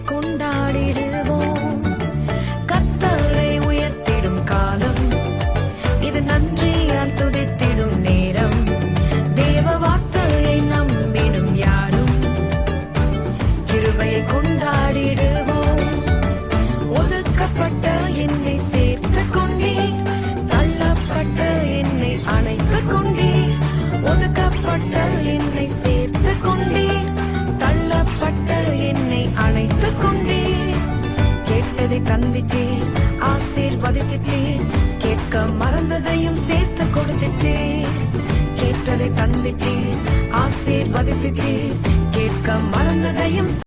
கொண்டாடிடுவோம். கர்த்தரை உயர்த்திடும் காலம் இது, நன்றியால் துதித்திடும் நேரம். தேவ வார்த்தையை நம்பிடும் யாரும் கிருபையை கொண்டாடிடுவோம். ஒதுக்கப்பட்ட என்னை சேர்த்துக் கொண்டீர், தள்ளப்பட்ட என்னை அணைத்துக் கொண்டீர். ஒதுக்கப்பட்ட என்னை சேர்த்துக் கொண்டீர், தள்ளப்பட்ட என்னை அணைத்துக் கொண்டீர். கேட்டதை தந்திட்டீர், ஆசீர்வதித்தீர். கேட்க மறந்ததையும் சேர்த்து கொடுத்துட்டீர். கேட்டதை தந்திட்டீர், ஆசீர்வதித்தீர். கேட்க மறந்ததையும்